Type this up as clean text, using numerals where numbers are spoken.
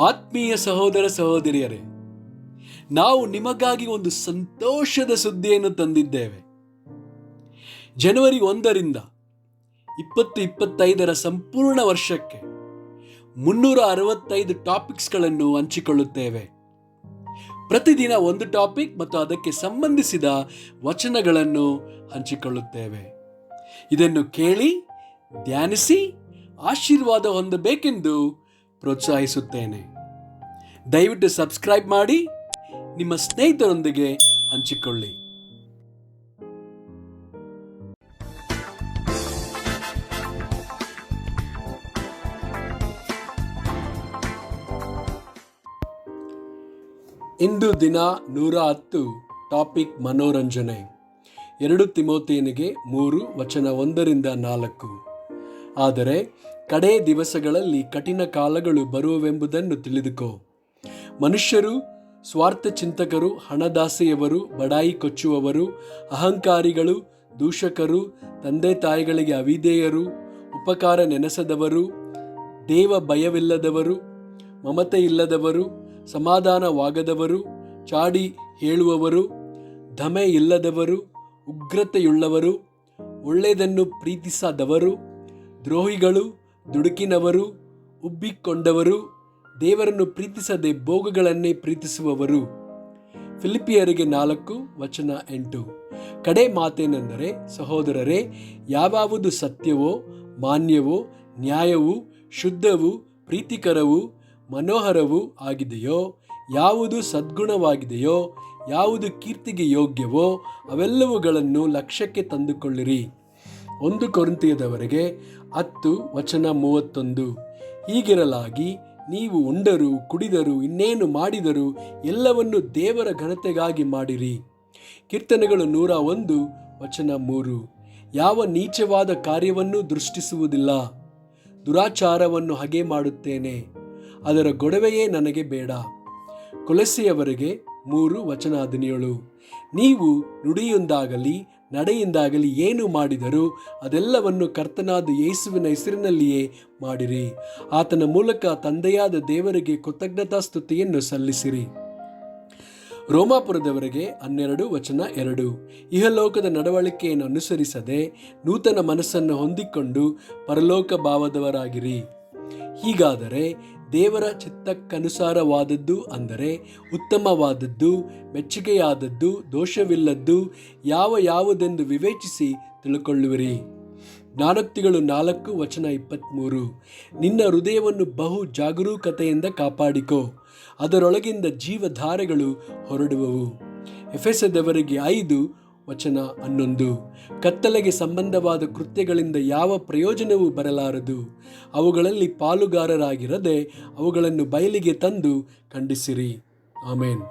ಆತ್ಮೀಯ ಸಹೋದರ ಸಹೋದರಿಯರೇ, ನಾವು ನಿಮಗಾಗಿ ಒಂದು ಸಂತೋಷದ ಸುದ್ದಿಯನ್ನು ತಂದಿದ್ದೇವೆ. ಜನವರಿ 1ರಿಂದ 2025 ಸಂಪೂರ್ಣ ವರ್ಷಕ್ಕೆ 365 ಟಾಪಿಕ್ಸ್ಗಳನ್ನು ಹಂಚಿಕೊಳ್ಳುತ್ತೇವೆ. ಪ್ರತಿದಿನ ಒಂದು ಟಾಪಿಕ್ ಮತ್ತು ಅದಕ್ಕೆ ಸಂಬಂಧಿಸಿದ ವಚನಗಳನ್ನು ಹಂಚಿಕೊಳ್ಳುತ್ತೇವೆ. ಇದನ್ನು ಕೇಳಿ ಧ್ಯಾನಿಸಿ ಆಶೀರ್ವಾದ ಹೊಂದಬೇಕೆಂದು ಪ್ರೋತ್ಸಾಹಿಸುತ್ತೇನೆ. ದಯವಿಟ್ಟು ಸಬ್ಸ್ಕ್ರೈಬ್ ಮಾಡಿ ನಿಮ್ಮ ಸ್ನೇಹಿತರೊಂದಿಗೆ ಹಂಚಿಕೊಳ್ಳಿ. ಇಂದು ದಿನ 110 ಟಾಪಿಕ್ ಮನೋರಂಜನೆ. 2 ತಿಮೋಥೆಯನಿಗೆ 3 ವಚನ 1ರಿಂದ 4. ಆದರೆ ಕಡೇ ದಿವಸಗಳಲ್ಲಿ ಕಠಿಣ ಕಾಲಗಳು ಬರುವವೆಂಬುದನ್ನು ತಿಳಿದುಕೋ. ಮನುಷ್ಯರು ಸ್ವಾರ್ಥ ಚಿಂತಕರು, ಹಣದಾಸೆಯವರು, ಬಡಾಯಿ ಕೊಚ್ಚುವವರು, ಅಹಂಕಾರಿಗಳು, ದೂಷಕರು, ತಂದೆ ತಾಯಿಗಳಿಗೆ ಅವಿಧೇಯರು, ಉಪಕಾರ ನೆನೆಸದವರು, ದೇವ ಭಯವಿಲ್ಲದವರು, ಮಮತೆ ಇಲ್ಲದವರು, ಸಮಾಧಾನವಾಗದವರು, ಚಾಡಿ ಹೇಳುವವರು, ದಮೆ ಇಲ್ಲದವರು, ಉಗ್ರತೆಯುಳ್ಳವರು, ಒಳ್ಳೆಯದನ್ನು ಪ್ರೀತಿಸದವರು, ದ್ರೋಹಿಗಳು, ದುಡುಕಿನವರು, ಉಬ್ಬಿಕೊಂಡವರು, ದೇವರನ್ನು ಪ್ರೀತಿಸದೆ ಭೋಗಗಳನ್ನೇ ಪ್ರೀತಿಸುವವರು. ಫಿಲಿಪಿಯರಿಗೆ 4 ವಚನ 8. ಕಡೆ ಮಾತೇನೆಂದರೆ, ಸಹೋದರರೇ, ಯಾವುದು ಸತ್ಯವೋ, ಮಾನ್ಯವೋ, ನ್ಯಾಯವೂ, ಶುದ್ಧವೂ, ಪ್ರೀತಿಕರವೂ, ಮನೋಹರವೂ ಆಗಿದೆಯೋ, ಯಾವುದು ಸದ್ಗುಣವಾಗಿದೆಯೋ, ಯಾವುದು ಕೀರ್ತಿಗೆ ಯೋಗ್ಯವೋ ಅವೆಲ್ಲವುಗಳನ್ನು ಲಕ್ಷ್ಯಕ್ಕೆ ತಂದುಕೊಳ್ಳಿರಿ. 1 ಕೊರಿಂಥಿಯದವರೆಗೆ 10 ವಚನ 31. ಹೀಗಿರಲಾಗಿ ನೀವು ಉಂಡರೂ ಕುಡಿದರೂ ಇನ್ನೇನು ಮಾಡಿದರೂ ಎಲ್ಲವನ್ನು ದೇವರ ಘನತೆಗಾಗಿ ಮಾಡಿರಿ. ಕೀರ್ತನೆಗಳು 101 ವಚನ 3. ಯಾವ ನೀಚವಾದ ಕಾರ್ಯವನ್ನೂ ದೃಷ್ಟಿಸುವುದಿಲ್ಲ, ದುರಾಚಾರವನ್ನು ಹಗೆ ಮಾಡುತ್ತೇನೆ, ಅದರ ಗೊಡವೆಯೇ ನನಗೆ ಬೇಡ. ಕೊಲೊಸ್ಸೆಯವರೆಗೆ 3 ವಚನ 17. ನೀವು ನುಡಿಯಿಂದಾಗಲಿ ನಡೆಯಿಂದಾಗಲಿ ಏನು ಮಾಡಿದರೂ ಅದೆಲ್ಲವನ್ನು ಕರ್ತನಾದ ಯೇಸುವಿನ ಹೆಸರಿನಲ್ಲಿಯೇ ಮಾಡಿರಿ. ಆತನ ಮೂಲಕ ತಂದೆಯಾದ ದೇವರಿಗೆ ಕೃತಜ್ಞತಾಸ್ತುತಿಯನ್ನು ಸಲ್ಲಿಸಿರಿ. ರೋಮಾಪುರದವರೆಗೆ 12 ವಚನ 2. ಇಹಲೋಕದ ನಡವಳಿಕೆಯನ್ನು ಅನುಸರಿಸದೆ ನೂತನ ಮನಸ್ಸನ್ನು ಹೊಂದಿಕೊಂಡು ಪರಲೋಕ ಭಾವದವರಾಗಿರಿ. ಹೀಗಾದರೆ ದೇವರ ಚಿತ್ತಕ್ಕನುಸಾರವಾದದ್ದು, ಅಂದರೆ ಉತ್ತಮವಾದದ್ದು, ಮೆಚ್ಚುಗೆಯಾದದ್ದು, ದೋಷವಿಲ್ಲದ್ದು ಯಾವುದೆಂದು ವಿವೇಚಿಸಿ ತಿಳ್ಕೊಳ್ಳುವಿರಿ. ಜ್ಞಾನೋಕ್ತಿಗಳು 4 ವಚನ 23. ನಿನ್ನ ಹೃದಯವನ್ನು ಬಹು ಜಾಗರೂಕತೆಯಿಂದ ಕಾಪಾಡಿಕೋ, ಅದರೊಳಗಿಂದ ಜೀವಧಾರೆಗಳು ಹೊರಡುವವು. ಎಫೆಸದವರಿಗೆ 5 ವಚನ 11. ಕತ್ತಲೆಗೆ ಸಂಬಂಧವಾದ ಕೃತ್ಯಗಳಿಂದ ಯಾವ ಪ್ರಯೋಜನವೂ ಬರಲಾರದು. ಅವುಗಳಲ್ಲಿ ಪಾಲುಗಾರರಾಗಿರದೆ ಅವುಗಳನ್ನು ಬಯಲಿಗೆ ತಂದು ಖಂಡಿಸಿರಿ. ಆಮೇನ್.